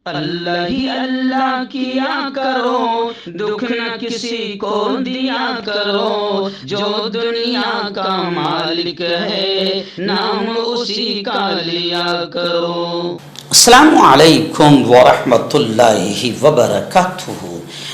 اللہ ہی اللہ کیا کرو، دکھ نہ کسی کو دیا کرو، جو دنیا کا مالک ہے نام اسی کا لیا کرو۔ السلام علیکم ورحمۃ اللہ وبرکاتہ۔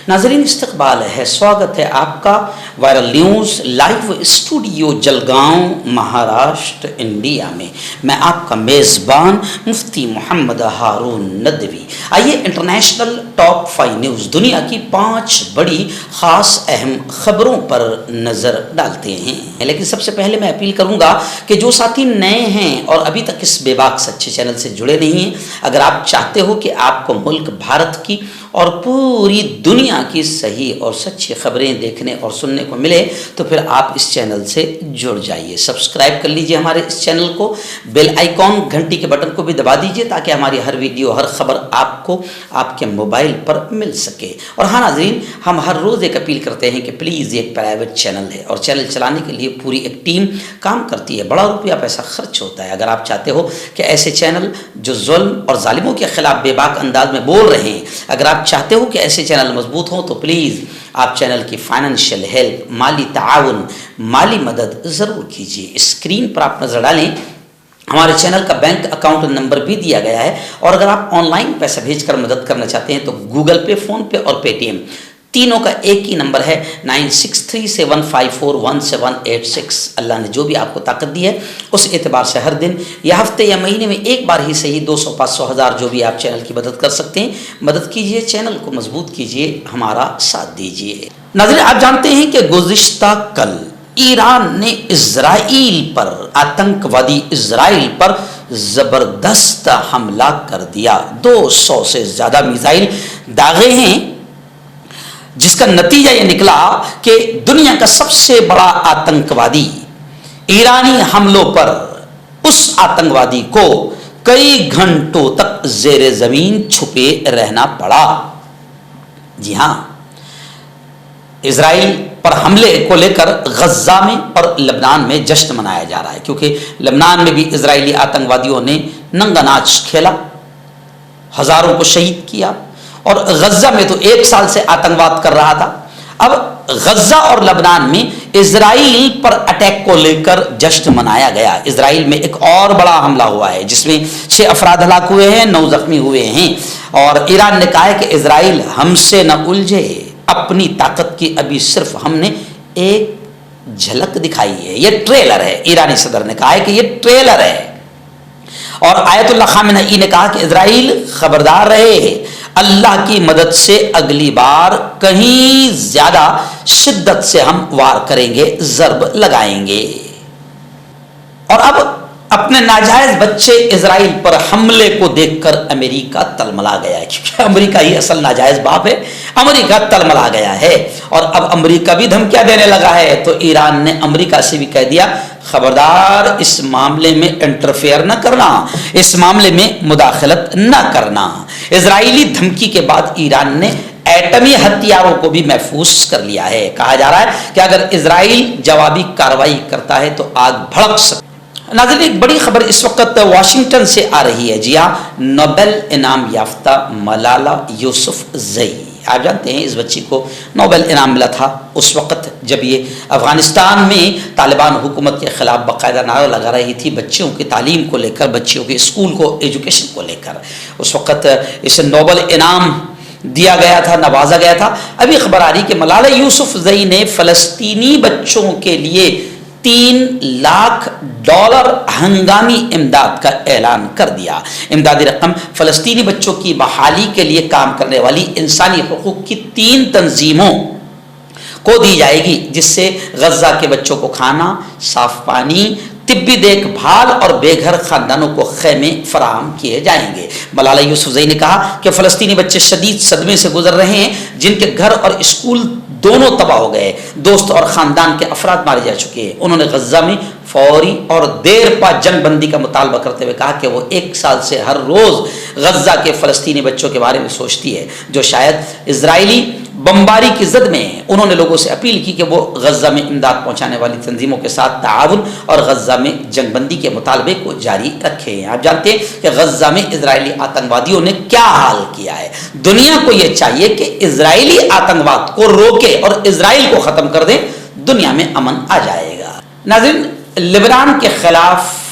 ناظرین استقبال ہے، سواگت ہے آپ کا viral news live studio Jalgaon Maharashtra India میں۔ میں آپ کا میزبان مفتی محمد ہارون ندوی۔ آئیے انٹرنیشنل ٹاپ 5 نیوز، دنیا کی 5 بڑی خاص اہم خبروں پر نظر ڈالتے ہیں۔ لیکن سب سے پہلے میں اپیل کروں گا کہ جو ساتھی نئے ہیں اور ابھی تک اس بے باک سچے چینل سے جڑے نہیں ہیں، اگر آپ چاہتے ہو کہ آپ کو ملک بھارت کی اور پوری دنیا کی صحیح اور سچی خبریں دیکھنے اور سننے کو ملے تو پھر آپ اس چینل سے جڑ جائیے۔ سبسکرائب کر لیجئے ہمارے اس چینل کو، بیل آئیکن گھنٹی کے بٹن کو بھی دبا دیجئے تاکہ ہماری ہر ویڈیو ہر خبر آپ کو آپ کے موبائل پر مل سکے۔ اور ہاں ناظرین، ہم ہر روز ایک اپیل کرتے ہیں کہ پلیز یہ ایک پرائیویٹ چینل ہے اور چینل چلانے کے لیے پوری ایک ٹیم کام کرتی ہے، بڑا روپیہ پیسہ خرچ ہوتا ہے۔ اگر آپ چاہتے ہو کہ ایسے چینل جو ظلم اور ظالموں کے خلاف بے باک انداز میں بول رہے ہیں، اگر آپ چاہتے ہو کہ ایسے چینل مضبوط ہوں تو پلیز آپ چینل کی فائنینشیل ہیلپ، مالی تعاون، مالی مدد ضرور کیجیے۔ اسکرین پر آپ نظر ڈالیں، ہمارے چینل کا بینک اکاؤنٹ نمبر بھی دیا گیا ہے، اور اگر آپ آن لائن پیسہ بھیج کر مدد کرنا چاہتے ہیں تو گوگل پے، فون پے اور پے ٹی ایم تینوں کا ایک ہی نمبر ہے 9637541786۔ اللہ نے جو بھی آپ کو طاقت دی ہے اس اعتبار سے ہر دن یا ہفتے یا مہینے میں ایک بار ہی صحیح 200 500 1000 جو بھی آپ چینل کی مدد کر سکتے ہیں مدد کیجئے، چینل کو مضبوط کیجئے، ہمارا ساتھ دیجئے۔ ناظرین، آپ جانتے ہیں کہ گزشتہ کل ایران نے اسرائیل پر، آتنکوادی اسرائیل پر زبردست حملہ کر دیا۔ 200 سے زیادہ میزائل داغے ہیں، جس کا نتیجہ یہ نکلا کہ دنیا کا سب سے بڑا آتنکوادی ایرانی حملوں پر اس آتنکوادی کو کئی گھنٹوں تک زیر زمین چھپے رہنا پڑا۔ جی ہاں، اسرائیل پر حملے کو لے کر غزہ میں اور لبنان میں جشن منایا جا رہا ہے، کیونکہ لبنان میں بھی اسرائیلی آتنکوادیوں نے ننگا ناچ کھیلا، ہزاروں کو شہید کیا، اور غزہ میں تو 1 سال سے آتنکواد کر رہا تھا۔ اب غزہ اور لبنان میں اسرائیل پر اٹیک کو لے کر جشن منایا گیا۔ اسرائیل میں ایک اور بڑا حملہ ہوا ہے جس میں 6 افراد ہلاک ہوئے ہیں، 9 زخمی ہوئے ہیں، اور ایران نے کہا ہے کہ اسرائیل ہم سے نہ الجھے، اپنی طاقت کی ابھی صرف ہم نے ایک جھلک دکھائی ہے، یہ ٹریلر ہے۔ ایرانی صدر نے کہا ہے کہ یہ ٹریلر ہے، اور آیت اللہ خامنئی نے کہا کہ اسرائیل خبردار رہے، اللہ کی مدد سے اگلی بار کہیں زیادہ شدت سے ہم وار کریں گے، ضرب لگائیں گے۔ اور اب اپنے ناجائز بچے اسرائیل پر حملے کو دیکھ کر امریکہ تلملا گیا ہے، کیونکہ امریکہ ہی اصل ناجائز باپ ہے۔ امریکہ تلملا گیا ہے، اور اب امریکہ بھی دھمکیاں دینے لگا ہے، تو ایران نے امریکہ سے بھی کہہ دیا خبردار اس معاملے میں انٹرفیئر نہ کرنا، اس معاملے میں مداخلت نہ کرنا۔ اسرائیلی دھمکی کے بعد ایران نے ایٹمی ہتھیاروں کو بھی محفوظ کر لیا ہے۔ کہا جا رہا ہے کہ اگر اسرائیل جوابی کارروائی کرتا ہے تو آگ بھڑک سکتی۔ ناظرین، ایک بڑی خبر اس وقت واشنگٹن سے آ رہی ہے۔ جی ہاں، نوبل انعام یافتہ ملالہ یوسفزئی، آپ جانتے ہیں اس بچی کو نوبل انعام ملا تھا اس وقت جب یہ افغانستان میں طالبان حکومت کے خلاف باقاعدہ نعرہ لگا رہی تھی، بچیوں کی تعلیم کو لے کر، بچیوں کے اسکول کو، ایجوکیشن کو لے کر۔ اس وقت اسے نوبل انعام دیا گیا تھا، نوازا گیا تھا۔ ابھی خبر آ رہی کہ ملالہ یوسفزئی نے فلسطینی بچوں کے لیے $3 لاکھ ہنگامی امداد کا اعلان کر دیا۔ امدادی رقم فلسطینی بچوں کی بحالی کے لیے کام کرنے والی انسانی حقوق کی 3 تنظیموں کو دی جائے گی، جس سے غزہ کے بچوں کو کھانا، صاف پانی، طبی دیکھ بھال اور بے گھر خاندانوں کو خیمے فراہم کیے جائیں گے۔ ملالہ یوسفزئی نے کہا کہ فلسطینی بچے شدید صدمے سے گزر رہے ہیں، جن کے گھر اور اسکول دونوں تباہ ہو گئے، دوست اور خاندان کے افراد مارے جا چکے ہیں۔ انہوں نے غزہ میں فوری اور دیر پا جنگ بندی کا مطالبہ کرتے ہوئے کہا کہ وہ 1 سال سے ہر روز غزہ کے فلسطینی بچوں کے بارے میں سوچتی ہے، جو شاید اسرائیلی बमबारी की जद में उन्होंने लोगों से अपील की कि वो गज़ा में इमदाद पहुंचाने वाली तंजीमों के साथ ताउन और गज़ा में जंगबंदी के मुतालबे को जारी रखें। आप जानते हैं कि गज़ा में इजरायली आतंकवादियों ने क्या हाल किया है। दुनिया को यह चाहिए कि इजरायली आतंकवाद को रोके और इजराइल को ख़त्म कर दें, दुनिया में अमन आ जाएगा। नाज़रीन, लेबनान के खिलाफ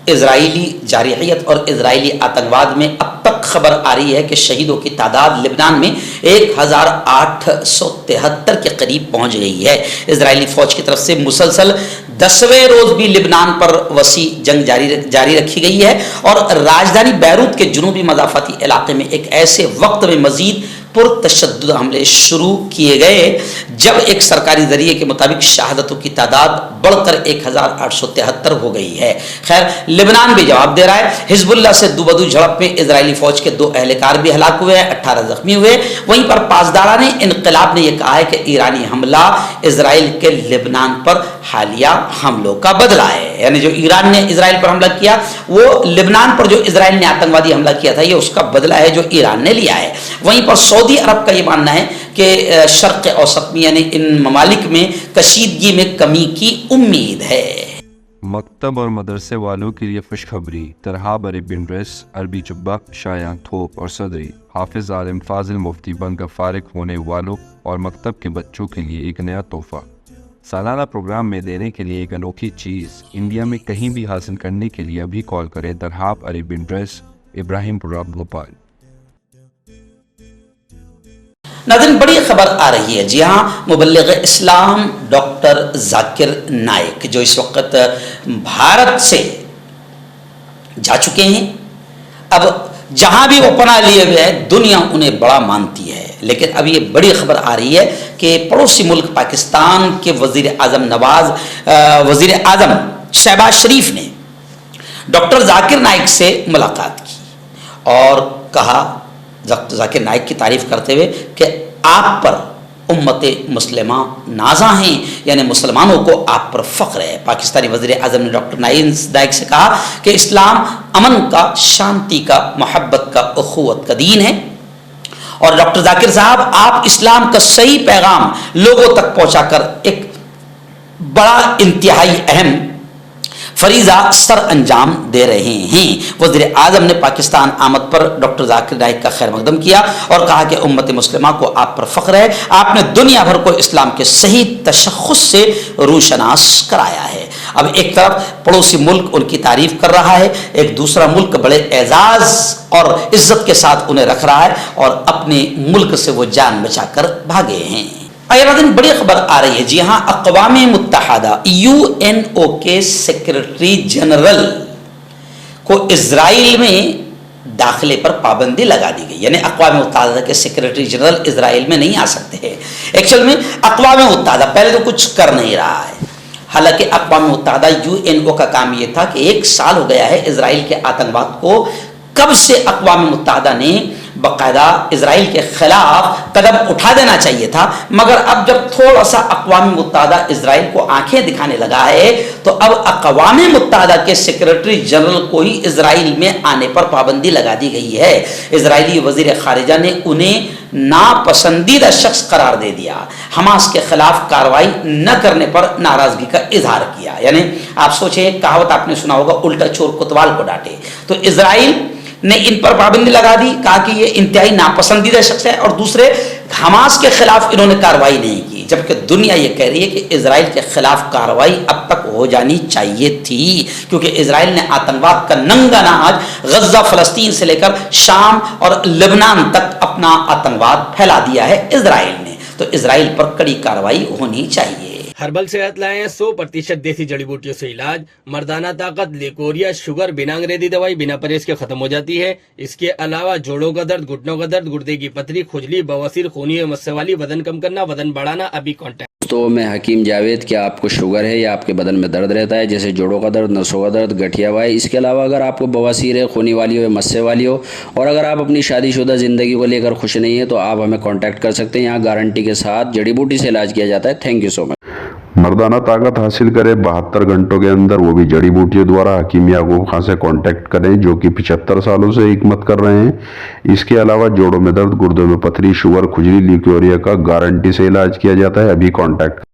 इजरायली जारहियत और इजरायली आतंकवाद में अब तक खबर आ रही है कि शहीदों की तादाद लेबनान में 1873 के करीब पहुंच गई है। इजरायली फौज की तरफ से मुसलसल 10वें रोज भी लेबनान पर वसी जंग जारी रखी गई है और राजधानी बैरूत के जुनूबी मज़ाफ़ाती इलाके में एक ऐसे वक्त में मजीद पुरतशद्दुद हमले शुरू किए गए जब एक सरकारी जरिए के मुताबिक शहादतों की तादाद बढ़कर 1873 हो गई है। खैर, लेबनान भी जवाब दे रहा है। हिजबुल्लाह से दुबदू झड़प में इजरायली फौज के 2 एहलकार भी हलाक हुए हैं, 18 जख्मी हुए। वहीं पर पासदारा ने इनकलाब ने यह कहा है कि ईरानी हमला इजराइल के लेबनान पर हालिया हमलों का बदला है। यानी जो ईरान ने इजराइल पर हमला किया, वो लेबनान पर जो इजराइल ने आतंकवादी हमला किया था, ये उसका बदला है जो ईरान ने लिया है। वहीं पर सऊदी अरब का ये मानना है कि शर्क़ औसत में यानी इन ममालिक में कशीदगी में कमी की उम्मीद है। मकतब और मदरसे वालों के लिए खुशखबरी। तरहाब अरबी ड्रेस, अरबी जुब्बा, शायान थोप और सदरी हाफिज आलिम फाजिल मुफ्ती बनकर फारिग होने वालों और मकतब के बच्चों के लिए एक नया तोहफा। सालाना प्रोग्राम में देने के लिए एक अनोखी चीज़ इंडिया में कहीं भी हासिल करने के लिए अभी कॉल करें। तरहाब अरबी ड्रेस, इब्राहिमपुरा, भोपाल। नाज़रीन, बड़ी खबर आ रही है। जी हाँ, मुबल्लिग इस्लाम डॉक्टर जाकिर नाइक जो इस वक्त भारत से जा चुके हैं, अब जहां भी वो पनाह लिए हुए हैं दुनिया उन्हें बड़ा मानती है। लेकिन अब ये बड़ी खबर आ रही है कि पड़ोसी मुल्क पाकिस्तान के वजीर आजम शहबाज शरीफ ने डॉक्टर जाकिर नाइक से मुलाकात की और कहा, डॉक्टर जाकिर नाइक की तारीफ करते हुए कि आप पर उम्मत मुस्लिमा नाजा हैं, यानी मुसलमानों को आप पर फ़ख्र है। पाकिस्तानी वज़ीर आज़म ने डॉक्टर नाइक से कहा कि इस्लाम अमन का, शांति का, मोहब्बत का, उख़ुवत का दीन है और डॉक्टर जाकिर साहब, आप इस्लाम का सही पैगाम लोगों तक पहुँचाकर एक बड़ा इंतहाई अहम फरीज़ा सर अंजाम दे रहे हैं। वज़ीर आज़म ने पाकिस्तान आमद पर डॉक्टर जाकिर नाइक का खैर मकदम किया और कहा कि उम्मत मुस्लिमा को आप पर फ़ख्र है, आपने दुनिया भर को इस्लाम के सही तशख़्ख़ुस से रूशनास कराया है। अब एक तरफ पड़ोसी मुल्क उनकी तारीफ़ कर रहा है, एक दूसरा मुल्क बड़े एजाज़ और इज़्ज़त के साथ उन्हें रख रहा है और अपने मुल्क से वो जान बचाकर भागे हैं। दिन बड़ी खबर आ रही है। जी हाँ, अक़वामे मुत्तहदा UNO के सेक्रेटरी जनरल को इजराइल में दाखिले पर पाबंदी लगा दी गई। यानी अक़वामे मुत्तहदा के सेक्रेटरी जनरल इजराइल में नहीं आ सकते हैं। एक्चुअल में अक़वामे मुत्तहदा पहले तो कुछ कर नहीं रहा है। हालांकि अक़वामे मुत्तहदा UNO का काम ये था कि 1 साल हो गया है इजराइल के आतंकवाद को। कब से अक़वामे मुत्तहदा ने बाकायदा इजराइल के खिलाफ कदम उठा देना चाहिए था, मगर अब जब थोड़ा सा अक़वामे मुत्तहदा इजराइल को आंखें दिखाने लगा है तो अब अक़वामे मुत्तहदा के सेक्रेटरी जनरल को ही इजराइल में आने पर पाबंदी लगा दी गई है। इजरायली वज़ीर ख़ारिजा ने उन्हें नापसंदीदा शख्स करार दे दिया। हमास के खिलाफ कार्रवाई न करने पर नाराजगी का इजहार किया। यानी आप सोचें, कहावत आपने सुना होगा, उल्टा चोर कोतवाल को डांटे। तो इजराइल ने इन पर पाबंदी लगा दी, कहा कि ये इंतहाई नापसंदीदा शख्स है और दूसरे हमास के खिलाफ इन्होंने कार्रवाई नहीं की, जबकि दुनिया ये कह रही है कि इजराइल के खिलाफ कार्रवाई अब तक हो जानी चाहिए थी, क्योंकि इजराइल ने आतंकवाद का नंगा नाज गज़ा, फ़लस्तीन से लेकर शाम और लेबनान तक अपना आतंकवाद फैला दिया है इजराइल ने। तो इजराइल पर कड़ी कार्रवाई होनी चाहिए। हर्बल सेहत लाए 100% देसी जड़ी बूटियों से इलाज, मर्दाना ताकत, लेकोरिया, शुगर, बिना अंग्रेजी दवाई, बिना परहेज के खत्म हो जाती है। इसके अलावा जोड़ों का दर्द, घुटनों का दर्द, गुर्दे की पथरी, खुजली, बवासीर, खूनी मस्से वाली, वजन कम करना, वजन बढ़ाना, अभी कॉन्टैक्ट। तो मैं हकीम जावेद, क्या आपको शुगर है या आपके बदन में दर्द रहता है, जैसे जोड़ों का दर्द, नसों का दर्द, गठिया वाई? इसके अलावा अगर आपको बवासीर है, खूनी वाली हो या मस्से वाली हो, और अगर आप अपनी शादीशुदा ज़िंदगी को लेकर खुश नहीं है तो आप हमें कॉन्टैक्ट कर सकते हैं। यहाँ गारंटी के साथ जड़ी बूटी से इलाज किया जाता है। Thank you so much. मर्दाना ताकत हासिल करें 72 घंटों के अंदर, वो भी जड़ी बूटियों द्वारा। हकीम याकूब खान से कांटेक्ट करें जो कि 75 सालों से हिकमत कर रहे हैं। इसके अलावा जोड़ों में दर्द, गुर्दों में पथरी, शुगर, खुजली, ल्यूकेरिया का गारंटी से इलाज किया जाता है। अभी कांटेक्ट